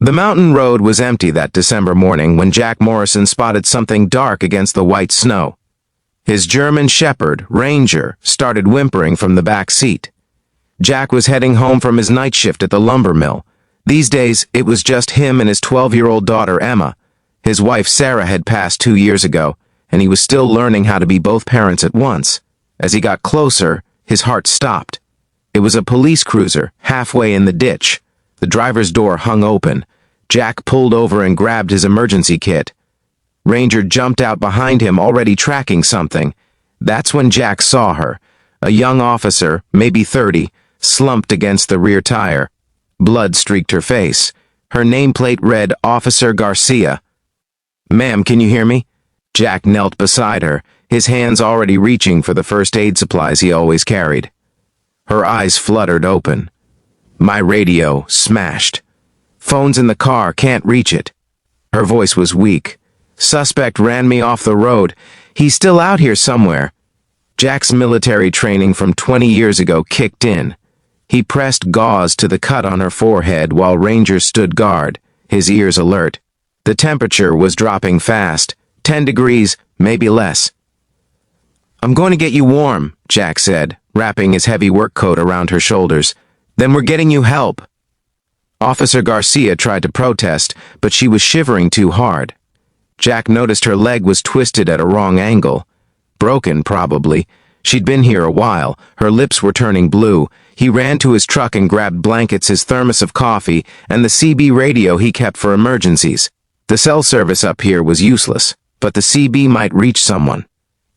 The mountain road was empty that December morning when Jack Morrison spotted something dark against the white snow. His German Shepherd, Ranger, started whimpering from the back seat. Jack was heading home from his night shift at the lumber mill. These days, it was just him and his 12-year-old daughter, Emma. His wife, Sarah, had passed 2 years ago, and he was still learning how to be both parents at once. As he got closer, his heart stopped. It was a police cruiser, halfway in the ditch. The driver's door hung open. Jack pulled over and grabbed his emergency kit. Ranger jumped out behind him, already tracking something. That's when Jack saw her. A young officer, maybe 30, slumped against the rear tire. Blood streaked her face. Her nameplate read Officer Garcia. "Ma'am, can you hear me?" Jack knelt beside her, his hands already reaching for the first aid supplies he always carried. Her eyes fluttered open. "My radio smashed. Phone's in the car, can't reach it." Her voice was weak. "Suspect ran me off the road. He's still out here somewhere." Jack's military training from 20 years ago kicked in. He pressed gauze to the cut on her forehead while Ranger stood guard, his ears alert. The temperature was dropping fast, 10 degrees, maybe less. "I'm going to get you warm," Jack said, wrapping his heavy work coat around her shoulders. "Then we're getting you help." Officer Garcia tried to protest, but she was shivering too hard. Jack noticed her leg was twisted at a wrong angle. Broken, probably. She'd been here a while. Her lips were turning blue. He ran to his truck and grabbed blankets, his thermos of coffee, and the CB radio he kept for emergencies. The cell service up here was useless, but the CB might reach someone.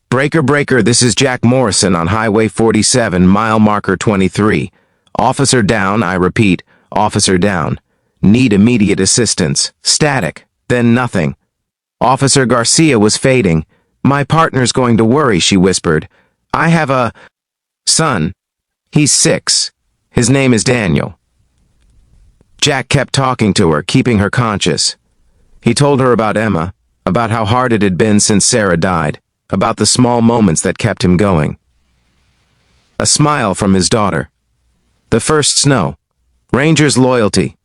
"Breaker, breaker, this is Jack Morrison on Highway 47, mile marker 23. Officer down, I repeat, officer down. Need immediate assistance. Static. Then nothing." Officer Garcia was fading. "My partner's going to worry," she whispered. "I have a son. He's 6. His name is Daniel." Jack kept talking to her, keeping her conscious. He told her about Emma, about how hard it had been since Sarah died, about the small moments that kept him going. A smile from his daughter. The first snow. Ranger's loyalty.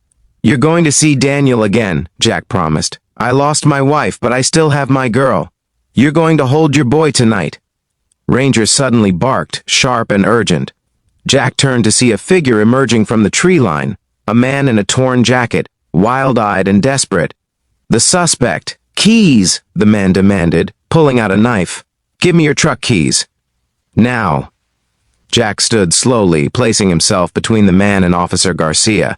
"You're going to see Daniel again," Jack promised. "I lost my wife, but I still have my girl. You're going to hold your boy tonight." Ranger suddenly barked, sharp and urgent. Jack turned to see a figure emerging from the tree line, a man in a torn jacket, wild-eyed and desperate. "The suspect. Keys," the man demanded, pulling out a knife. "Give me your truck keys." "Now." Jack stood slowly, placing himself between the man and Officer Garcia.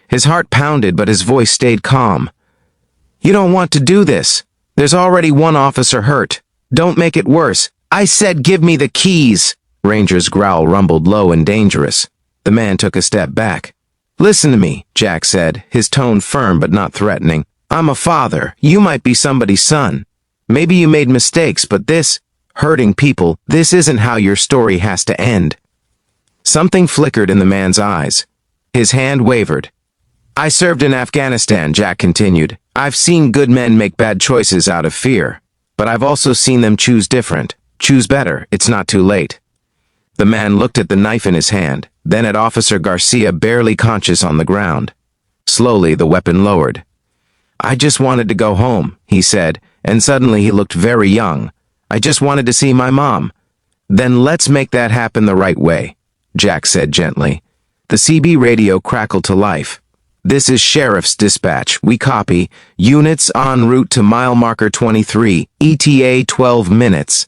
His heart pounded, but his voice stayed calm. "You don't want to do this. There's already one officer hurt. Don't make it worse. I said give me the keys." Ranger's growl rumbled low and dangerous. The man took a step back. "Listen to me," Jack said, his tone firm but not threatening. "I'm a father. You might be somebody's son. Maybe you made mistakes, but hurting people, this isn't how your story has to end." Something flickered in the man's eyes. His hand wavered. "I served in Afghanistan," Jack continued. "I've seen good men make bad choices out of fear, but I've also seen them choose different. Choose better. It's not too late." The man looked at the knife in his hand, then at Officer Garcia, barely conscious on the ground. Slowly, the weapon lowered. "I just wanted to go home," he said, and suddenly he looked very young. "I just wanted to see my mom." "Then let's make that happen the right way," Jack said gently. The CB radio crackled to life. "This is Sheriff's Dispatch. We copy. Units en route to mile marker 23, ETA 12 minutes.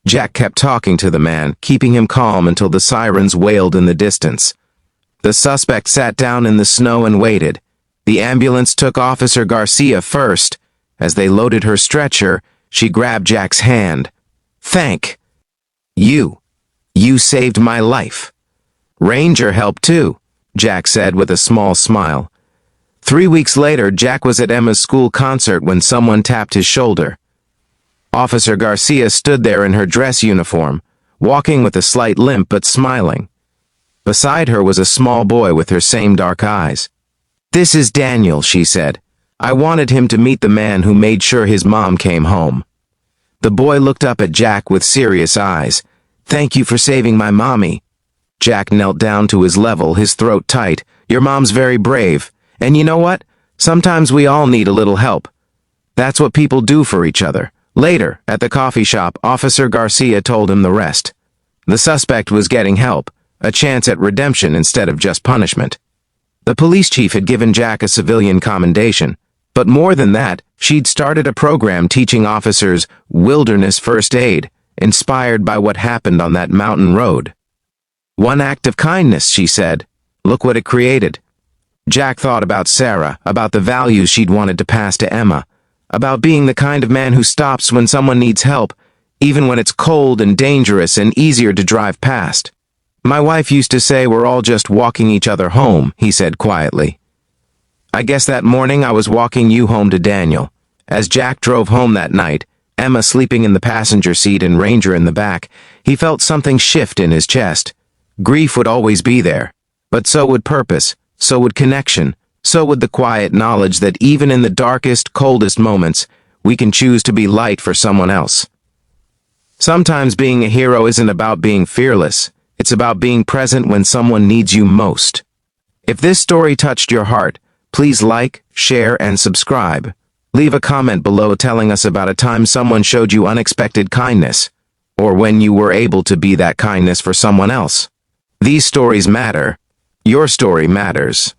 Jack kept talking to the man, keeping him calm until the sirens wailed in the distance. The suspect sat down in the snow and waited. The ambulance took Officer Garcia first. As they loaded her stretcher, she grabbed Jack's hand. "Thank you. You saved my life." "Ranger helped too," Jack said with a small smile. 3 weeks later, Jack was at Emma's school concert when someone tapped his shoulder. Officer Garcia stood there in her dress uniform, walking with a slight limp but smiling. Beside her was a small boy with her same dark eyes. "This is Daniel," she said. "I wanted him to meet the man who made sure his mom came home." The boy looked up at Jack with serious eyes. "Thank you for saving my mommy." Jack knelt down to his level, his throat tight. "Your mom's very brave. And you know what? Sometimes we all need a little help. That's what people do for each other. Later, at the coffee shop, Officer Garcia told him the rest. The suspect was getting help, a chance at redemption instead of just punishment. The police chief had given Jack a civilian commendation, but more than that, she'd started a program teaching officers wilderness first aid, inspired by what happened on that mountain road. One act of kindness, she said. Look what it created. Jack thought about Sarah, about the values she'd wanted to pass to Emma, about being the kind of man who stops when someone needs help, even when it's cold and dangerous and easier to drive past. My wife used to say we're all just walking each other home, he said quietly. I guess that morning I was walking you home to Daniel. As Jack drove home that night, Emma sleeping in the passenger seat and Ranger in the back, he felt something shift in his chest. Grief would always be there, but so would purpose, so would connection, so would the quiet knowledge that even in the darkest, coldest moments, we can choose to be light for someone else. Sometimes being a hero isn't about being fearless, it's about being present when someone needs you most. If this story touched your heart, please like, share, and subscribe. Leave a comment below telling us about a time someone showed you unexpected kindness, or when you were able to be that kindness for someone else. These stories matter. Your story matters.